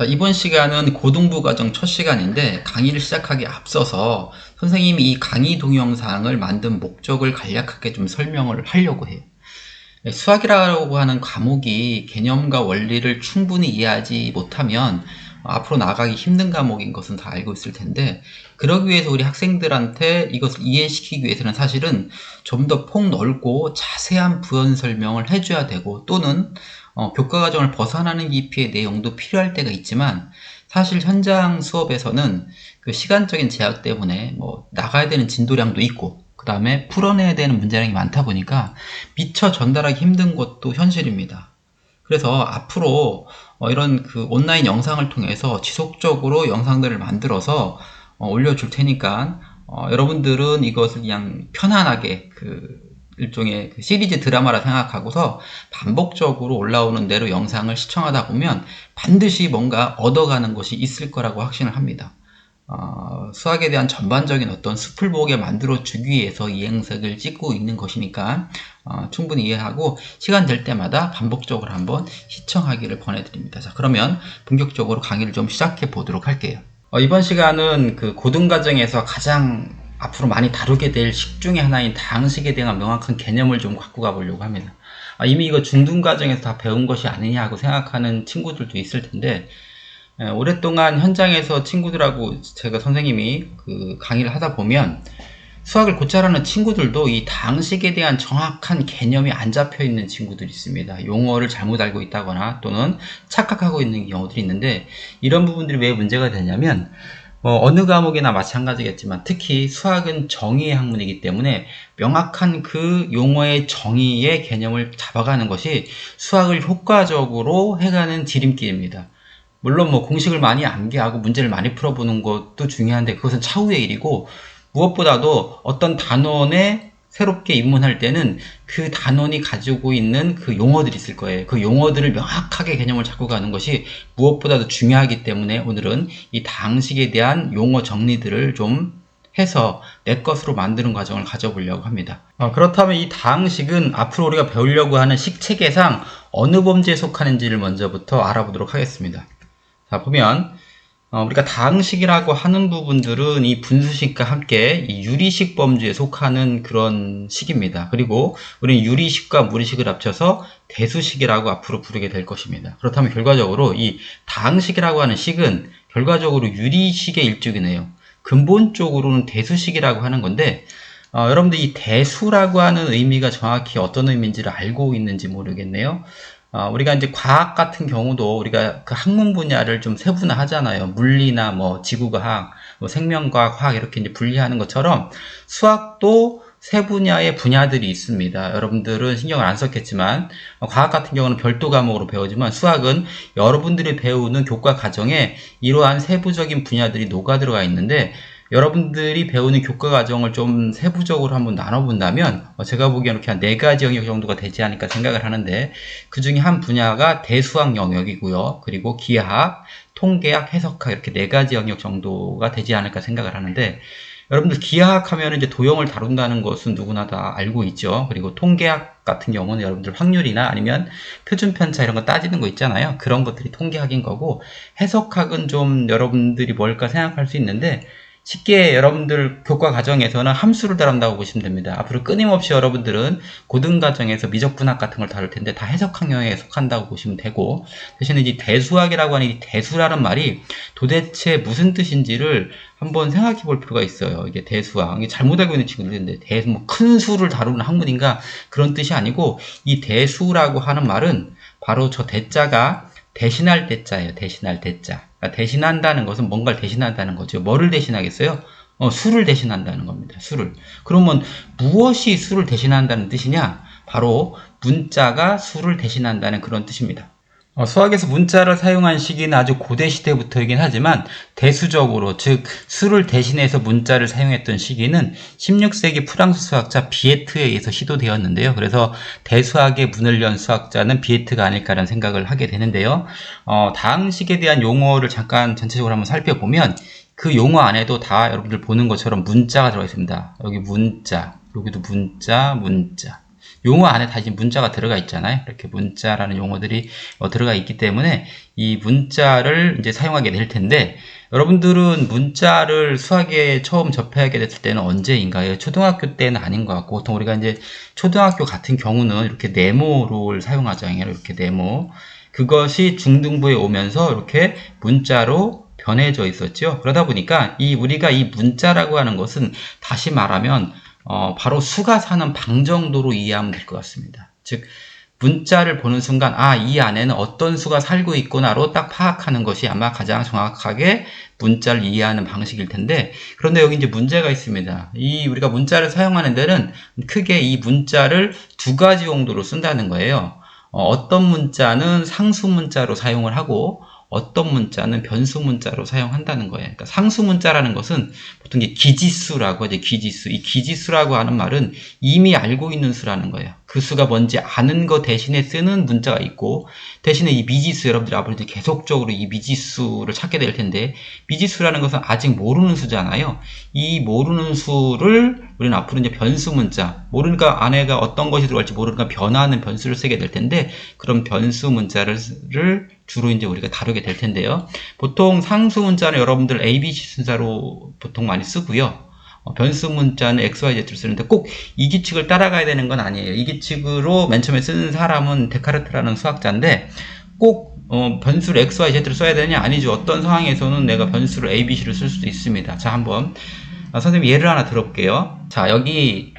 자, 이번 시간은 고등부 과정 첫 시간인데 강의를 시작하기 앞서서 선생님이 이 강의 동영상을 만든 목적을 간략하게 좀 설명을 하려고 해요. 수학이라고 하는 과목이 개념과 원리를 충분히 이해하지 못하면 앞으로 나가기 힘든 과목인 것은 다 알고 있을 텐데, 그러기 위해서 우리 학생들한테 이것을 이해시키기 위해서는 사실은 좀 더 폭넓고 자세한 부연 설명을 해줘야 되고, 또는 교과 과정을 벗어나는 깊이의 내용도 필요할 때가 있지만, 사실 현장 수업에서는 그 시간적인 제약 때문에 나가야 되는 진도량도 있고, 그 다음에 풀어내야 되는 문제량이 많다 보니까 미처 전달하기 힘든 것도 현실입니다. 그래서 앞으로 이런 그 온라인 영상을 통해서 지속적으로 영상들을 만들어서 올려줄 테니까 여러분들은 이것을 그냥 편안하게 일종의 그 시리즈 드라마라 생각하고서 반복적으로 올라오는 대로 영상을 시청하다 보면 반드시 뭔가 얻어가는 것이 있을 거라고 확신을 합니다. 수학에 대한 전반적인 어떤 숲을 보게 만들어 주기 위해서 이 영상을 찍고 있는 것이니까 충분히 이해하고 시간 될 때마다 반복적으로 한번 시청하기를 권해드립니다. 자, 그러면 본격적으로 강의를 좀 시작해 보도록 할게요. 이번 시간은 그 고등과정에서 가장 앞으로 많이 다루게 될 식 중에 하나인 다항식에 대한 명확한 개념을 좀 갖고 가보려고 합니다. 이미 이거 중등과정에서 다 배운 것이 아니냐 하고 생각하는 친구들도 있을 텐데, 오랫동안 현장에서 친구들하고 제가 선생님이 그 강의를 하다 보면 수학을 곧잘하는 친구들도 이 다항식에 대한 정확한 개념이 안 잡혀 있는 친구들이 있습니다. 용어를 잘못 알고 있다거나 또는 착각하고 있는 경우들이 있는데, 이런 부분들이 왜 문제가 되냐면 어느 과목이나 마찬가지겠지만 특히 수학은 정의의 학문이기 때문에 명확한 그 용어의 정의의 개념을 잡아가는 것이 수학을 효과적으로 해가는 지름길입니다. 물론 공식을 많이 암기하고 문제를 많이 풀어보는 것도 중요한데 그것은 차후의 일이고, 무엇보다도 어떤 단원에 새롭게 입문할 때는 그 단원이 가지고 있는 그 용어들이 있을 거예요. 그 용어들을 명확하게 개념을 잡고 가는 것이 무엇보다도 중요하기 때문에 오늘은 이 다항식에 대한 용어 정리들을 좀 해서 내 것으로 만드는 과정을 가져보려고 합니다. 그렇다면 이 다항식은 앞으로 우리가 배우려고 하는 식체계상 어느 범주에 속하는지를 먼저부터 알아보도록 하겠습니다. 자, 보면 우리가 다항식이라고 하는 부분들은 이 분수식과 함께 이 유리식 범주에 속하는 그런 식입니다. 그리고 우리는 유리식과 무리식을 합쳐서 대수식이라고 앞으로 부르게 될 것입니다. 그렇다면 결과적으로 이 다항식이라고 하는 식은 결과적으로 유리식의 일종이네요. 근본적으로는 대수식이라고 하는 건데, 여러분들 이 대수라고 하는 의미가 정확히 어떤 의미인지를 알고 있는지 모르겠네요. 우리가 이제 과학 같은 경우도 우리가 그 학문 분야를 좀 세분화하잖아요. 물리나 지구과학, 생명과학, 화학 이렇게 이제 분리하는 것처럼 수학도 세 분야의 분야들이 있습니다. 여러분들은 신경을 안 썼겠지만 과학 같은 경우는 별도 과목으로 배우지만 수학은 여러분들이 배우는 교과 과정에 이러한 세부적인 분야들이 녹아 들어가 있는데, 여러분들이 배우는 교과 과정을 좀 세부적으로 한번 나눠본다면 제가 보기에는 이렇게 한 4가지 영역 정도가 되지 않을까 생각을 하는데, 그 중에 한 분야가 대수학 영역이고요. 그리고 기하학, 통계학, 해석학 이렇게 4가지 영역 정도가 되지 않을까 생각을 하는데, 여러분들 기하학 하면 이제 도형을 다룬다는 것은 누구나 다 알고 있죠. 그리고 통계학 같은 경우는 여러분들 확률이나 아니면 표준 편차 이런 거 따지는 거 있잖아요. 그런 것들이 통계학인 거고, 해석학은 좀 여러분들이 뭘까 생각할 수 있는데, 쉽게 여러분들 교과 과정에서는 함수를 다룬다고 보시면 됩니다. 앞으로 끊임없이 여러분들은 고등 과정에서 미적분학 같은 걸 다룰 텐데 다 해석학 영역에 속한다고 보시면 되고, 대신에 이 대수학이라고 하는 이 대수라는 말이 도대체 무슨 뜻인지를 한번 생각해 볼 필요가 있어요. 이게 대수학, 이게 잘못 알고 있는 친구들이 있는데 큰 수를 다루는 학문인가 그런 뜻이 아니고, 이 대수라고 하는 말은 바로 저 대자가 대신할 대자예요. 대신할 대자. 그러니까 대신한다는 것은 뭔가를 대신한다는 거죠. 뭐를 대신하겠어요? 수를 대신한다는 겁니다. 수를. 그러면 무엇이 수를 대신한다는 뜻이냐? 바로 문자가 수를 대신한다는 그런 뜻입니다. 수학에서 문자를 사용한 시기는 아주 고대 시대부터이긴 하지만 대수적으로, 즉 수를 대신해서 문자를 사용했던 시기는 16세기 프랑스 수학자 비에트에 의해서 시도되었는데요. 그래서 대수학의 문을 연 수학자는 비에트가 아닐까라는 생각을 하게 되는데요. 다항식에 대한 용어를 잠깐 전체적으로 한번 살펴보면 그 용어 안에도 다 여러분들 보는 것처럼 문자가 들어가 있습니다. 여기 문자, 여기도 문자, 문자. 용어 안에 다시 문자가 들어가 있잖아요. 이렇게 문자라는 용어들이 들어가 있기 때문에 이 문자를 이제 사용하게 될 텐데, 여러분들은 문자를 수학에 처음 접하게 됐을 때는 언제인가요? 초등학교 때는 아닌 것 같고, 보통 우리가 이제 초등학교 같은 경우는 이렇게 네모를 사용하잖아요. 이렇게 네모. 그것이 중등부에 오면서 이렇게 문자로 변해져 있었죠. 그러다 보니까 우리가 이 문자라고 하는 것은 다시 말하면 바로 수가 사는 방 정도로 이해하면 될 것 같습니다. 즉, 문자를 보는 순간, 이 안에는 어떤 수가 살고 있구나로 딱 파악하는 것이 아마 가장 정확하게 문자를 이해하는 방식일 텐데, 그런데 여기 이제 문제가 있습니다. 우리가 문자를 사용하는 데는 크게 이 문자를 두 가지 용도로 쓴다는 거예요. 어떤 문자는 상수 문자로 사용을 하고, 어떤 문자는 변수 문자로 사용한다는 거예요. 그러니까 상수 문자라는 것은 보통 이제 기지수라고 하죠. 기지수. 이 기지수라고 하는 말은 이미 알고 있는 수라는 거예요. 그 수가 뭔지 아는 거 대신에 쓰는 문자가 있고, 대신에 이 미지수, 여러분들이 앞으로 이제 계속적으로 이 미지수를 찾게 될 텐데, 미지수라는 것은 아직 모르는 수잖아요. 이 모르는 수를 우리는 앞으로 이제 변수 문자, 모르니까 안에가 어떤 것이 들어갈지 모르니까 변화하는 변수를 쓰게 될 텐데, 그런 변수 문자를 주로 이제 우리가 다루게 될 텐데요. 보통 상수 문자는 여러분들 ABC 순서로 보통 많이 쓰고요. 변수 문자는 XYZ를 쓰는데 꼭 이 규칙을 따라가야 되는 건 아니에요. 이 규칙으로 맨 처음에 쓰는 사람은 데카르트라는 수학자인데, 꼭 변수를 XYZ를 써야 되느냐? 아니죠. 어떤 상황에서는 내가 변수를 ABC를 쓸 수도 있습니다. 자, 한번 선생님 예를 하나 들어볼게요. 자, 여기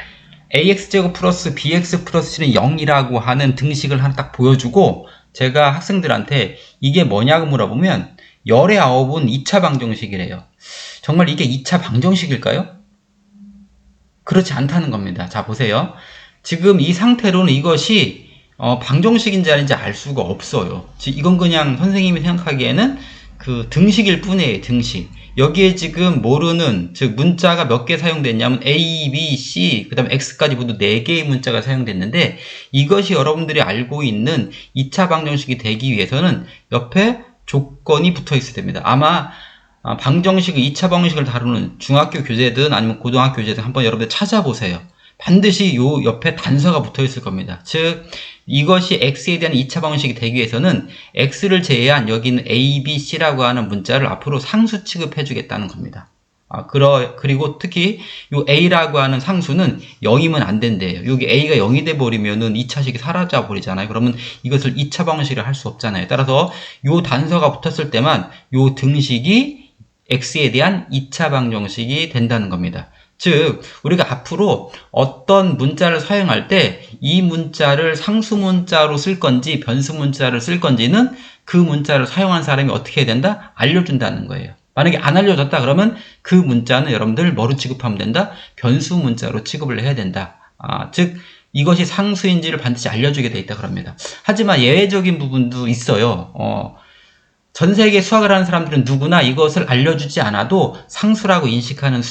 AX제곱 플러스 BX 플러스 C는 0이라고 하는 등식을 하나 딱 보여주고, 제가 학생들한테 이게 뭐냐고 물어보면 열의 9은 2차 방정식이래요. 정말 이게 2차 방정식일까요? 그렇지 않다는 겁니다. 자, 보세요. 지금 이 상태로는 이것이 방정식인지 아닌지 알 수가 없어요. 이건 그냥 선생님이 생각하기에는 그 등식일 뿐이에요. 등식. 여기에 지금 모르는, 즉 문자가 몇 개 사용됐냐면 A, B, C, 그 다음에 X까지 모두 4개의 문자가 사용됐는데, 이것이 여러분들이 알고 있는 2차 방정식이 되기 위해서는 옆에 조건이 붙어 있어야 됩니다. 아마 방정식, 2차 방정식을 다루는 중학교 교재든 아니면 고등학교 교재든 한번 여러분들 찾아보세요. 반드시 요 옆에 단서가 붙어 있을 겁니다. 즉, 이것이 X에 대한 2차 방정식이 되기 위해서는 X를 제외한 여기 있는 A, B, C라고 하는 문자를 앞으로 상수 취급해 주겠다는 겁니다. 그리고 특히 요 A라고 하는 상수는 0이면 안 된대요. 여기 A가 0이 돼 버리면은 2차식이 사라져 버리잖아요. 그러면 이것을 2차 방정식을 할 수 없잖아요. 따라서 요 단서가 붙었을 때만 요 등식이 X에 대한 2차 방정식이 된다는 겁니다. 즉, 우리가 앞으로 어떤 문자를 사용할 때 이 문자를 상수 문자로 쓸 건지 변수 문자를 쓸 건지는 그 문자를 사용한 사람이 어떻게 해야 된다? 알려준다는 거예요. 만약에 안 알려줬다 그러면 그 문자는 여러분들 뭐로 취급하면 된다? 변수 문자로 취급을 해야 된다. 즉, 이것이 상수인지를 반드시 알려주게 돼 있다 그럽니다. 하지만 예외적인 부분도 있어요. 전 세계 수학을 하는 사람들은 누구나 이것을 알려주지 않아도 상수라고 인식하는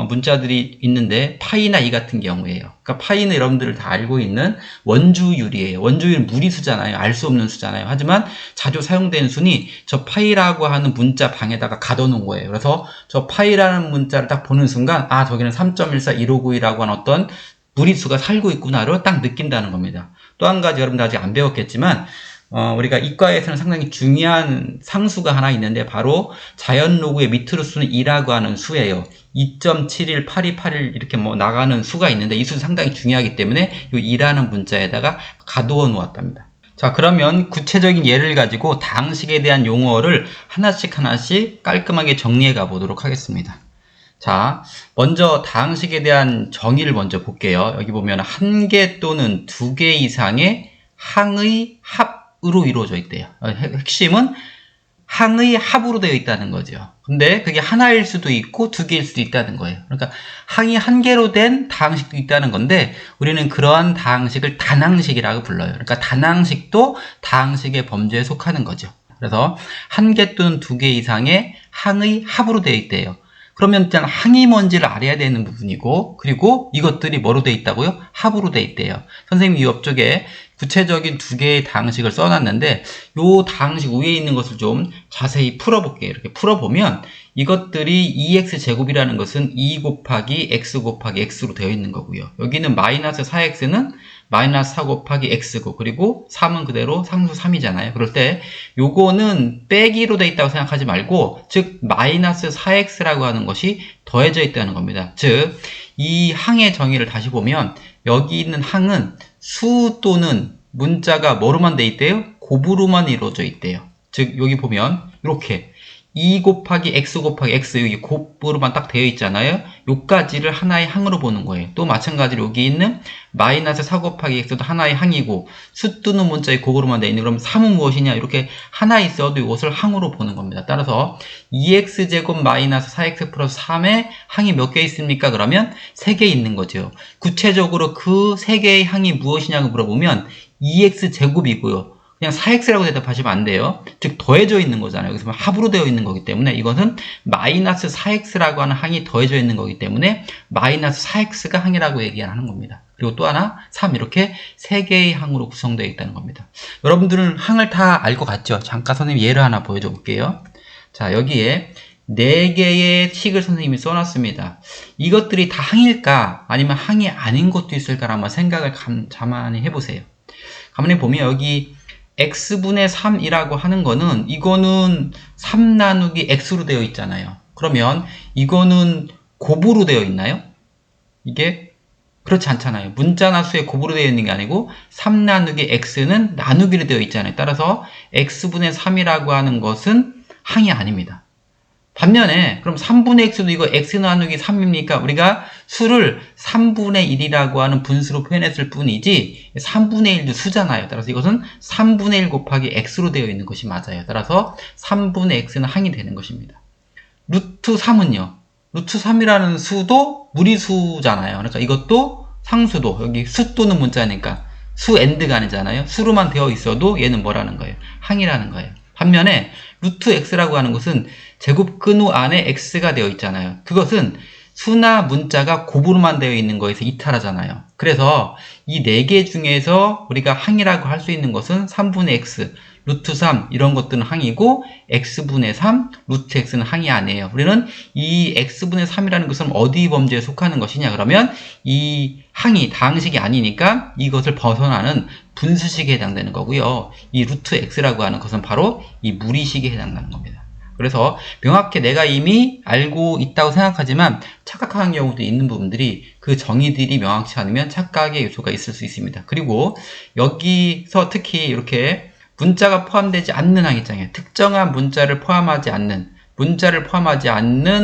문자들이 있는데, 파이나 이 같은 경우에요. 그러니까 파이는 여러분들 다 알고 있는 원주율이에요. 원주율은 무리수잖아요. 알 수 없는 수잖아요. 하지만 자주 사용되는 수니 저 파이라고 하는 문자 방에다가 가둬놓은 거예요. 그래서 저 파이라는 문자를 딱 보는 순간, 저기는 3.141592라고 하는 어떤 무리수가 살고 있구나를 딱 느낀다는 겁니다. 또 한 가지 여러분들 아직 안 배웠겠지만, 우리가 이과에서는 상당히 중요한 상수가 하나 있는데, 바로 자연 로그의 밑으로 쓰는 2라고 하는 수예요. 2.718281 이렇게 나가는 수가 있는데, 이 수 상당히 중요하기 때문에 이 2라는 문자에다가 가두어 놓았답니다. 자, 그러면 구체적인 예를 가지고 다항식에 대한 용어를 하나씩 깔끔하게 정리해 가보도록 하겠습니다. 자, 먼저 다항식에 대한 정의를 먼저 볼게요. 여기 보면 한 개 또는 두 개 이상의 항의 합으로 이루어져 있대요. 핵심은 항의 합으로 되어 있다는 거죠. 근데 그게 하나일 수도 있고 두 개일 수도 있다는 거예요. 그러니까 항이 한 개로 된 다항식도 있다는 건데, 우리는 그러한 다항식을 단항식이라고 불러요. 그러니까 단항식도 다항식의 범주에 속하는 거죠. 그래서 한 개 또는 두 개 이상의 항의 합으로 되어 있대요. 그러면 일단 항이 뭔지를 알아야 되는 부분이고, 그리고 이것들이 뭐로 되어 있다고요? 합으로 되어 있대요. 선생님이 이 옆쪽에 구체적인 두 개의 다항식을 써놨는데, 이 다항식 위에 있는 것을 좀 자세히 풀어볼게요. 이렇게 풀어보면 이것들이 2x제곱이라는 것은 2 곱하기 x 곱하기 x로 되어 있는 거고요. 여기는 마이너스 4x는 마이너스 4 곱하기 x고 그리고 3은 그대로 상수 3이잖아요. 그럴 때 요거는 빼기로 돼 있다고 생각하지 말고 즉 마이너스 4x라고 하는 것이 더해져 있다는 겁니다. 즉 이 항의 정의를 다시 보면 여기 있는 항은 수 또는 문자가 뭐로만 돼 있대요? 곱으로만 이루어져 있대요. 즉 여기 보면 이렇게 2 곱하기 x 곱하기 x 여기 곱으로만 딱 되어 있잖아요. 요까지를 하나의 항으로 보는 거예요. 또 마찬가지로 여기 있는 마이너스 4 곱하기 x도 하나의 항이고 수 또는 문자의 곱으로만 되어 있는 그럼 3은 무엇이냐 이렇게 하나 있어도 이것을 항으로 보는 겁니다. 따라서 2x제곱 마이너스 4x 플러스 3의 항이 몇 개 있습니까? 그러면 3개 있는 거죠. 구체적으로 그 3개의 항이 무엇이냐고 물어보면 2x제곱이고요. 그냥 4x라고 대답하시면 안 돼요. 즉 더해져 있는 거잖아요. 그래서 합으로 되어 있는 거기 때문에 이것은 마이너스 4x라고 하는 항이 더해져 있는 거기 때문에 마이너스 4x가 항이라고 얘기하는 겁니다. 그리고 또 하나 3 이렇게 3개의 항으로 구성되어 있다는 겁니다. 여러분들은 항을 다 알 것 같죠? 잠깐 선생님 예를 하나 보여줘 볼게요. 자 여기에 4개의 식을 선생님이 써놨습니다. 이것들이 다 항일까 아니면 항이 아닌 것도 있을까 한번 생각을 가만히 해보세요. 가만히 보면 여기 x분의 3이라고 하는 거는 이거는 3 나누기 x로 되어 있잖아요. 그러면 이거는 곱으로 되어 있나요? 이게 그렇지 않잖아요. 문자나 수의 곱으로 되어 있는 게 아니고 3 나누기 x는 나누기로 되어 있잖아요. 따라서 x분의 3이라고 하는 것은 항이 아닙니다. 반면에 그럼 3분의 x도 이거 x 나누기 3입니까? 우리가 수를 3분의 1이라고 하는 분수로 표현했을 뿐이지 3분의 1도 수잖아요. 따라서 이것은 3분의 1 곱하기 x로 되어 있는 것이 맞아요. 따라서 3분의 x는 항이 되는 것입니다. 루트 3은요. 루트 3이라는 수도 무리수잖아요. 그러니까 이것도 상수도 여기 수 또는 문자니까 수 엔드가 아니잖아요. 수로만 되어 있어도 얘는 뭐라는 거예요? 항이라는 거예요. 반면에 루트 x라고 하는 것은 제곱근우 안에 x가 되어 있잖아요. 그것은 수나 문자가 곱으로만 되어 있는 거에서 이탈하잖아요. 그래서 이 4개 중에서 우리가 항이라고 할 수 있는 것은 3분의 x, 루트 3 이런 것들은 항이고 x분의 3, 루트 x는 항이 아니에요. 우리는 이 x분의 3이라는 것은 어디 범죄에 속하는 것이냐 그러면 이 항이 다항식이 아니니까 이것을 벗어나는 분수식에 해당되는 거고요. 이 루트 x라고 하는 것은 바로 이 무리식에 해당하는 겁니다. 그래서 명확히 내가 이미 알고 있다고 생각하지만 착각하는 경우도 있는 부분들이 그 정의들이 명확치 않으면 착각의 요소가 있을 수 있습니다. 그리고 여기서 특히 이렇게 문자가 포함되지 않는 항 있잖아요. 특정한 문자를 포함하지 않는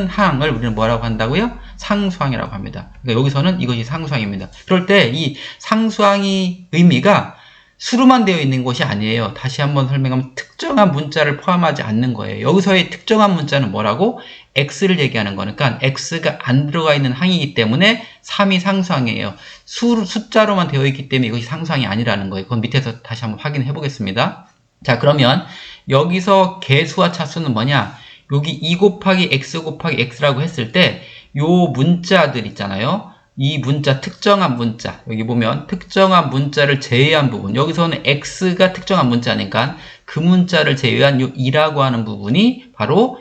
항을 우리는 뭐라고 한다고요? 상수항이라고 합니다. 그러니까 여기서는 이것이 상수항입니다. 그럴 때 이 상수항의 의미가 수로만 되어 있는 것이 아니에요. 다시 한번 설명하면 특정한 문자를 포함하지 않는 거예요. 여기서의 특정한 문자는 뭐라고? x를 얘기하는 거니까 x가 안 들어가 있는 항이기 때문에 3이 상수항이에요. 숫자로만 되어 있기 때문에 이것이 상수항이 아니라는 거예요. 그건 밑에서 다시 한번 확인해 보겠습니다. 자 그러면 여기서 개수와 차수는 뭐냐? 여기 2 곱하기 x 곱하기 x라고 했을 때 요 문자들 있잖아요. 이 문자, 특정한 문자, 여기 보면 특정한 문자를 제외한 부분, 여기서는 x가 특정한 문자니까 그 문자를 제외한 요 2라고 하는 부분이 바로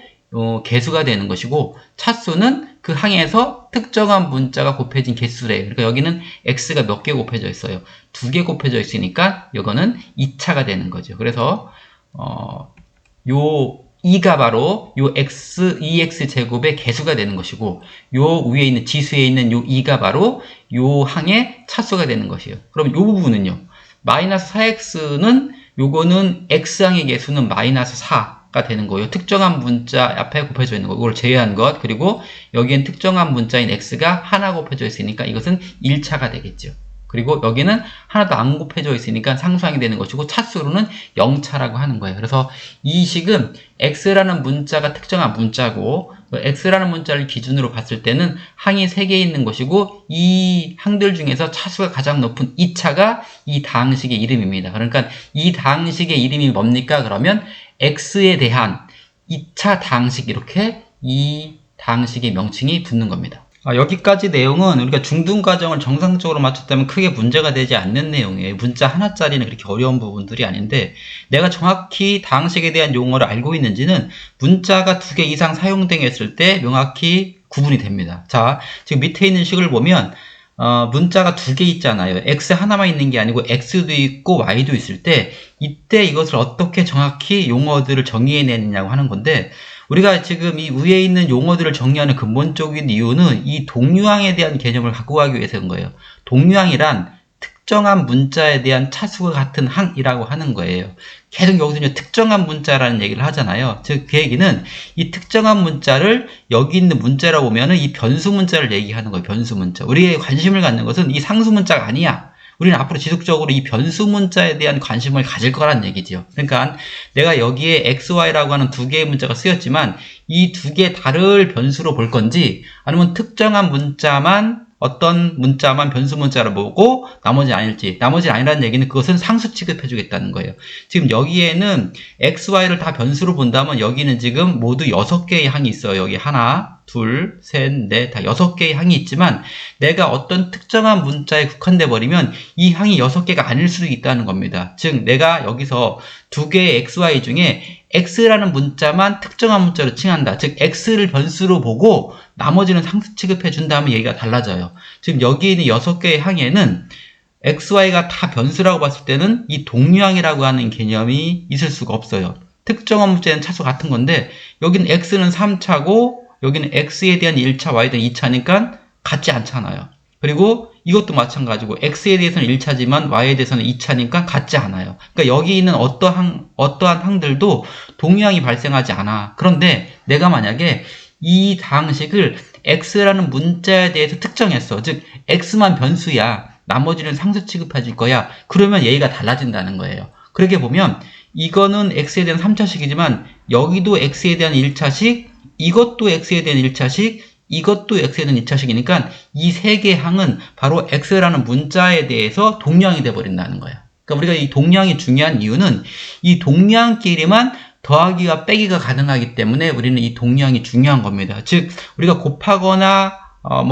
개수가 되는 것이고 차수는 그 항에서 특정한 문자가 곱해진 개수래요. 그러니까 여기는 x가 몇 개 곱해져 있어요? 2개 곱해져 있으니까 이거는 2차가 되는 거죠. 그래서 요 2가 바로 요 x, 2x 제곱의 개수가 되는 것이고 요 위에 있는 지수에 있는 요 2가 바로 요 항의 차수가 되는 것이에요. 그럼 요 부분은요. 마이너스 4x는 요거는 x항의 개수는 마이너스 4가 되는 거예요. 특정한 문자 앞에 곱해져 있는 거 이걸 제외한 것 그리고 여기엔 특정한 문자인 x가 하나 곱해져 있으니까 이것은 1차가 되겠죠. 그리고 여기는 하나도 안 곱해져 있으니까 상수항이 되는 것이고 차수로는 0차라고 하는 거예요. 그래서 이 식은 x라는 문자가 특정한 문자고 x라는 문자를 기준으로 봤을 때는 항이 3개 있는 것이고 이 항들 중에서 차수가 가장 높은 2차가 이 다항식의 이름입니다. 그러니까 이 다항식의 이름이 뭡니까? 그러면 x에 대한 2차 다항식 이렇게 이 다항식의 명칭이 붙는 겁니다. 여기까지 내용은 우리가 중등과정을 정상적으로 맞췄다면 크게 문제가 되지 않는 내용이에요. 문자 하나짜리는 그렇게 어려운 부분들이 아닌데 내가 정확히 다항식에 대한 용어를 알고 있는지는 문자가 2개 이상 사용되었을 때 명확히 구분이 됩니다. 자, 지금 밑에 있는 식을 보면 문자가 두 개 있잖아요. x 하나만 있는 게 아니고 x도 있고 y도 있을 때 이때 이것을 어떻게 정확히 용어들을 정의해내느냐고 하는 건데 우리가 지금 이 위에 있는 용어들을 정의하는 근본적인 이유는 이 동류항에 대한 개념을 갖고 가기 위해서인 거예요. 동류항이란 특정한 문자에 대한 차수가 같은 항이라고 하는 거예요. 계속 여기서 이제 특정한 문자라는 얘기를 하잖아요. 즉, 그 얘기는 이 특정한 문자를 여기 있는 문자라고 보면은 이 변수 문자를 얘기하는 거예요. 변수 문자. 우리의 관심을 갖는 것은 이 상수 문자가 아니야. 우리는 앞으로 지속적으로 이 변수 문자에 대한 관심을 가질 거라는 얘기죠. 그러니까 내가 여기에 x, y라고 하는 두 개의 문자가 쓰였지만 이 두 개 다를 변수로 볼 건지 아니면 특정한 문자만 어떤 문자만 변수 문자로 보고 나머지는 아닐지 나머지는 아니라는 얘기는 그것은 상수 취급해 주겠다는 거예요. 지금 여기에는 x, y를 다 변수로 본다면 여기는 지금 모두 6개의 항이 있어요. 여기 하나, 둘, 셋, 넷, 다 6개의 항이 있지만 내가 어떤 특정한 문자에 국한돼 버리면 이 항이 6개가 아닐 수도 있다는 겁니다. 즉 내가 여기서 두 개의 x, y 중에 x라는 문자만 특정한 문자로 칭한다. 즉 x를 변수로 보고 나머지는 상수 취급해 준다면 얘기가 달라져요. 지금 여기 있는 6개의 항에는 x, y가 다 변수라고 봤을 때는 이 동류항이라고 하는 개념이 있을 수가 없어요. 특정한 문자는 차수 같은 건데 여기는 x는 3차고 여기는 x에 대한 1차, y에 대한 2차니까 같지 않잖아요. 그리고 이것도 마찬가지고 x에 대해서는 1차지만 y에 대해서는 2차니까 같지 않아요. 그러니까 여기 있는 어떠한 항들도 동류항이 발생하지 않아. 그런데 내가 만약에 이 방식을 x라는 문자에 대해서 특정했어. 즉 x만 변수야. 나머지는 상수 취급해 줄 거야. 그러면 얘기가 달라진다는 거예요. 그렇게 보면 이거는 x에 대한 3차식이지만 여기도 x에 대한 1차식, 이것도 x에 대한 1차식, 이것도 x에 대한 2차식이니까 이 세 개의 항은 바로 x라는 문자에 대해서 동류항이 돼버린다는 거예요. 그러니까 우리가 이 동류항이 중요한 이유는 이 동류항끼리만 더하기와 빼기가 가능하기 때문에 우리는 이 동류항이 중요한 겁니다. 즉 우리가 곱하거나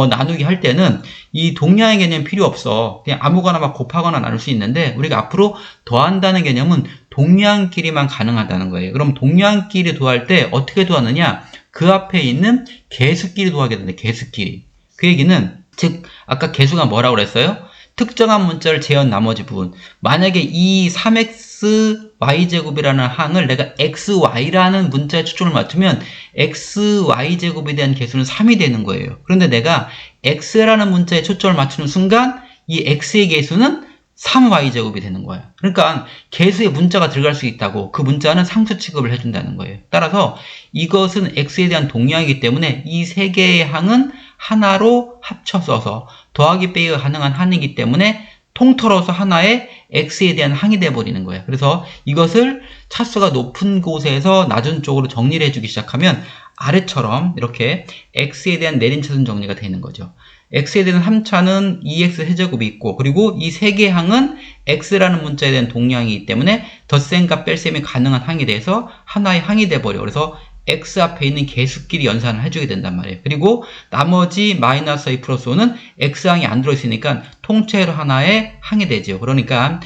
나누기 할 때는 이 동류항의 개념이 필요 없어. 그냥 아무거나 막 곱하거나 나눌 수 있는데 우리가 앞으로 더한다는 개념은 동류항끼리만 가능하다는 거예요. 그럼 동류항끼리 더할 때 어떻게 더하느냐? 그 앞에 있는 개수끼리 더하게 되는데 개수끼리. 그 얘기는 즉 아까 개수가 뭐라고 그랬어요? 특정한 문자를 제한 나머지 부분. 만약에 이 3x y제곱이라는 항을 내가 xy라는 문자에 초점을 맞추면 xy제곱에 대한 개수는 3이 되는 거예요. 그런데 내가 x라는 문자에 초점을 맞추는 순간 이 x의 개수는 3y제곱이 되는 거예요. 그러니까 개수에 문자가 들어갈 수 있다고 그 문자는 상수 취급을 해준다는 거예요. 따라서 이것은 x에 대한 동류항이기 때문에 이 세 개의 항은 하나로 합쳐서 더하기 빼기가 가능한 항이기 때문에 통틀어서 하나의 x에 대한 항이 돼버리는 거예요. 그래서 이것을 차수가 높은 곳에서 낮은 쪽으로 정리를 해주기 시작하면 아래처럼 이렇게 x에 대한 내림차순 정리가 되는 거죠. x에 대한 3차는 2x 세제곱이 있고 그리고 이 세 개의 항은 x라는 문자에 대한 동류항이기 때문에 덧셈과 뺄셈이 가능한 항이 돼서 하나의 항이 돼버려. 그래서 x 앞에 있는 개수끼리 연산을 해주게 된단 말이에요. 그리고 나머지 마이너스 2 플러스 5는 x항이 안 들어있으니까 통째로 하나의 항이 되죠. 그러니까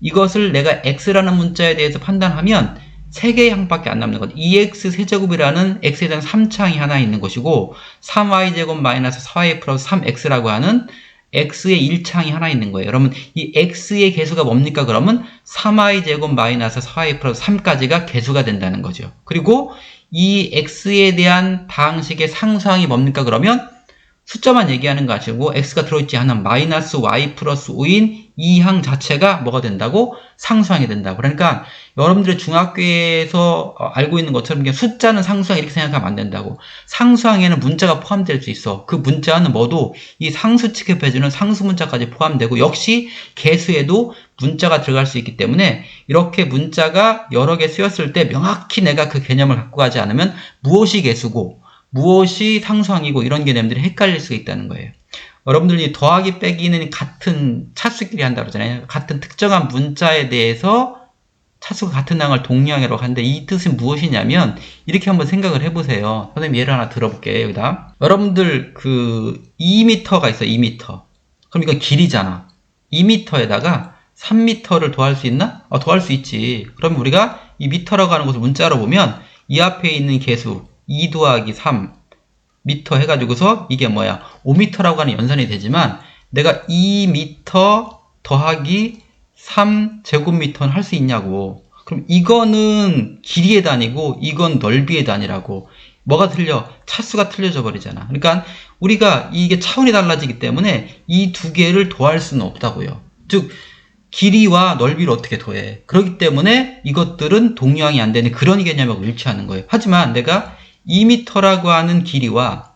이것을 내가 x라는 문자에 대해서 판단하면 3개의 항밖에 안 남는 것. 2x 세제곱이라는 x에 대한 3차항이 하나 있는 것이고 3y제곱 마이너스 4y 플러스 3x라고 하는 x의 1차항이 하나 있는 거예요. 여러분 이 x의 개수가 뭡니까? 그러면 3y제곱 마이너스 4y 플러스 3까지가 개수가 된다는 거죠. 그리고 이 x에 대한 방식의 상수항이 뭡니까? 그러면 숫자만 얘기하는 거 아니고 x가 들어있지 않은 마이너스 y 플러스 5인 이 항 자체가 뭐가 된다고? 상수항이 된다고. 그러니까 여러분들의 중학교에서 알고 있는 것처럼 그냥 숫자는 상수항 이렇게 생각하면 안 된다고. 상수항에는 문자가 포함될 수 있어. 그 문자는 뭐도 이 상수 취급해주는 상수 문자까지 포함되고 역시 개수에도 문자가 들어갈 수 있기 때문에 이렇게 문자가 여러 개 쓰였을 때 명확히 내가 그 개념을 갖고 가지 않으면 무엇이 개수고 무엇이 상수항이고 이런 개념들이 헷갈릴 수가 있다는 거예요. 여러분들이 더하기 빼기는 같은 차수끼리 한다고 그러잖아요. 같은 특정한 문자에 대해서 차수가 같은 항을 동류항이라고 하는데 이 뜻은 무엇이냐면 이렇게 한번 생각을 해보세요. 선생님 예를 하나 들어볼게요. 여기다 여러분들 그 2m가 있어요. 2m. 그럼 이건 길이잖아. 2m에다가 3m를 더할 수 있나? 더할 수 있지. 그럼 우리가 이 m라고 하는 것을 문자로 보면 이 앞에 있는 개수 2 더하기 3 미터 해가지고서 이게 뭐야 5m라고 하는 연산이 되지만 내가 2m 더하기 3제곱미터는 할 수 있냐고. 그럼 이거는 길이의 단위고 이건 넓이의 단위라고. 뭐가 틀려? 차수가 틀려져 버리잖아. 그러니까 우리가 이게 차원이 달라지기 때문에 이 두 개를 더할 수는 없다고요. 즉 길이와 넓이를 어떻게 더해? 그렇기 때문에 이것들은 동량이 안 되는 그런 개념하고 일치하는 거예요. 하지만 내가 2m라고 하는 길이와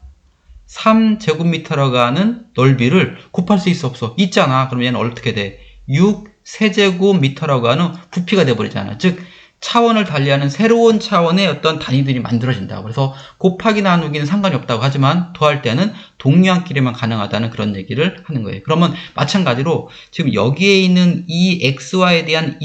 3제곱미터라고 하는 넓이를 곱할 수 있어 없어? 있잖아. 그럼 얘는 어떻게 돼? 6세제곱미터라고 하는 부피가 돼버리잖아. 즉 차원을 달리하는 새로운 차원의 어떤 단위들이 만들어진다고. 그래서 곱하기 나누기는 상관이 없다고 하지만 더할 때는 동량끼리만 가능하다는 그런 얘기를 하는 거예요. 그러면 마찬가지로 지금 여기에 있는 이 xy에 대한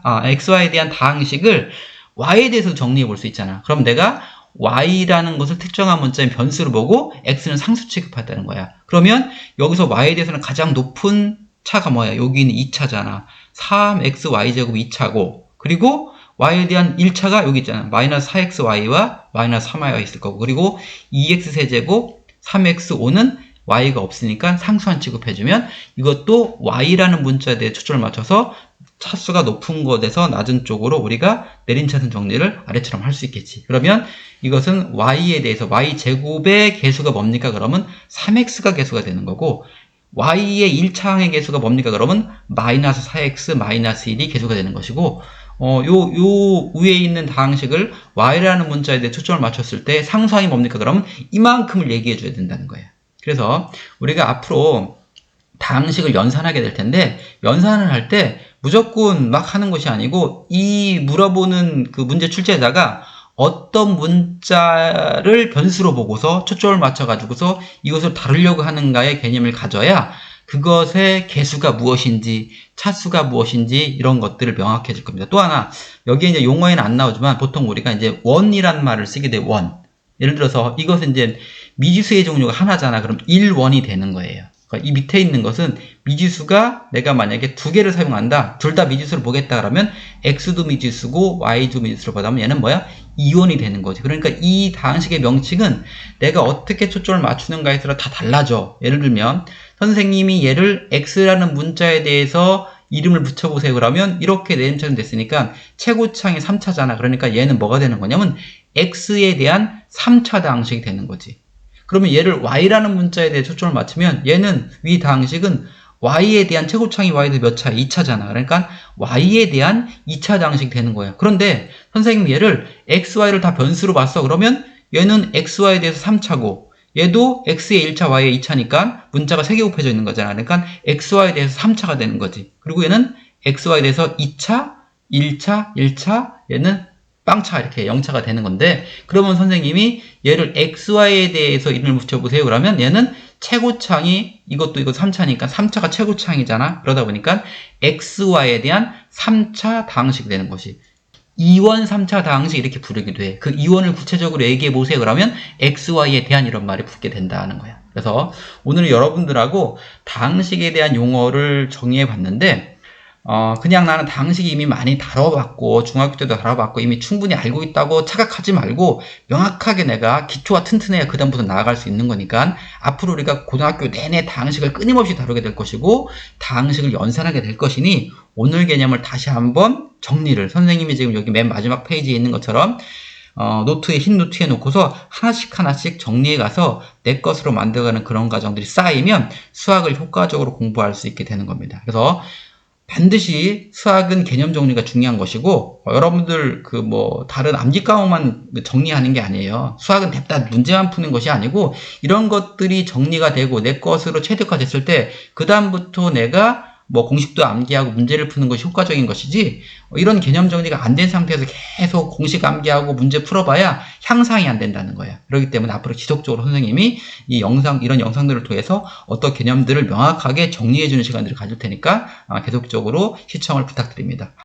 xy에 대한 다항식을 y에 대해서 정리해 볼 수 있잖아. 그럼 내가 y라는 것을 특정한 문자인 변수로 보고 x는 상수 취급한다는 거야. 그러면 여기서 y에 대해서는 가장 높은 차가 뭐야? 여기는 2차잖아. 3xy제곱 2차고 그리고 y에 대한 1차가 여기 있잖아. 마이너스 4xy와 마이너스 3y가 있을 거고 그리고 2x세제곱 3x5는 y가 없으니까 상수한 취급해주면 이것도 y라는 문자에 대해 초점을 맞춰서 차수가 높은 곳에서 낮은 쪽으로 우리가 내림차순 정리를 아래처럼 할 수 있겠지. 그러면 이것은 y에 대해서 y제곱의 개수가 뭡니까? 그러면 3x가 개수가 되는 거고 y의 1차항의 개수가 뭡니까? 그러면 마이너스 4x 마이너스 1이 개수가 되는 것이고 요 위에 있는 다항식을 y라는 문자에 대해 초점을 맞췄을 때 상수항이 뭡니까? 그러면 이만큼을 얘기해 줘야 된다는 거예요. 그래서 우리가 앞으로 다항식을 연산하게 될 텐데 연산을 할 때 무조건 막 하는 것이 아니고 이 물어보는 그 문제 출제자가 어떤 문자를 변수로 보고서 초점을 맞춰가지고서 이것을 다루려고 하는가의 개념을 가져야 그것의 개수가 무엇인지 차수가 무엇인지 이런 것들을 명확해질 겁니다. 또 하나 여기에 이제 용어에는 안 나오지만 보통 우리가 이제 원이란 말을 쓰게 돼 원. 예를 들어서 이것은 이제 미지수의 종류가 하나잖아. 그럼 1원이 되는 거예요. 그러니까 이 밑에 있는 것은 미지수가 내가 만약에 두 개를 사용한다. 둘 다 미지수를 보겠다 그러면 x도 미지수고 y도 미지수를 보다면 얘는 뭐야? 2원이 되는 거지. 그러니까 이 다항식의 명칭은 내가 어떻게 초점을 맞추는가에 따라 다 달라져. 예를 들면 선생님이 얘를 x라는 문자에 대해서 이름을 붙여보세요. 그러면 이렇게 내림차순 됐으니까 최고차항이 3차잖아. 그러니까 얘는 뭐가 되는 거냐면 x에 대한 3차 다항식이 되는 거지. 그러면 얘를 y라는 문자에 대해 초점을 맞추면 얘는 위 다항식은 y에 대한 최고차항이 y도 몇 차? 2차잖아. 그러니까 y에 대한 2차 다항식이 되는 거야. 그런데 선생님이 얘를 xy를 다 변수로 봤어. 그러면 얘는 xy에 대해서 3차고 얘도 x의 1차, y의 2차니까 문자가 3개 곱해져 있는 거잖아. 그러니까 xy에 대해서 3차가 되는 거지. 그리고 얘는 xy에 대해서 2차, 1차, 1차, 얘는 빵차 이렇게 0차가 되는 건데 그러면 선생님이 얘를 xy에 대해서 이름을 붙여보세요. 그러면 얘는 최고차항이 이거 3차니까 3차가 최고차항이잖아. 그러다 보니까 xy에 대한 3차 다항식이 되는 것이 2원 3차 다항식 이렇게 부르기도 해. 그 2원을 구체적으로 얘기해 보세요. 그러면 xy에 대한 이런 말이 붙게 된다는 거야. 그래서 오늘 여러분들하고 다항식에 대한 용어를 정리해 봤는데 그냥 나는 다항식이 이미 많이 다뤄봤고 중학교 때도 다뤄봤고 이미 충분히 알고 있다고 착각하지 말고 명확하게 내가 기초가 튼튼해야 그 다음부터 나아갈 수 있는 거니까 앞으로 우리가 고등학교 내내 다항식을 끊임없이 다루게 될 것이고 다항식을 연산하게 될 것이니 오늘 개념을 다시 한번 정리를 선생님이 지금 여기 맨 마지막 페이지에 있는 것처럼 노트에 흰 노트에 놓고서 하나씩 정리해 가서 내 것으로 만들어가는 그런 과정들이 쌓이면 수학을 효과적으로 공부할 수 있게 되는 겁니다. 그래서 반드시 수학은 개념 정리가 중요한 것이고 여러분들 다른 암기 과목만 정리하는 게 아니에요. 수학은 냅다 문제만 푸는 것이 아니고 이런 것들이 정리가 되고 내 것으로 체득화됐을 때 그 다음부터 내가 공식도 암기하고 문제를 푸는 것이 효과적인 것이지 이런 개념 정리가 안 된 상태에서 계속 공식 암기하고 문제 풀어봐야 향상이 안 된다는 거야. 그렇기 때문에 앞으로 지속적으로 선생님이 이런 영상들을 통해서 어떤 개념들을 명확하게 정리해주는 시간들을 가질 테니까 계속적으로 시청을 부탁드립니다.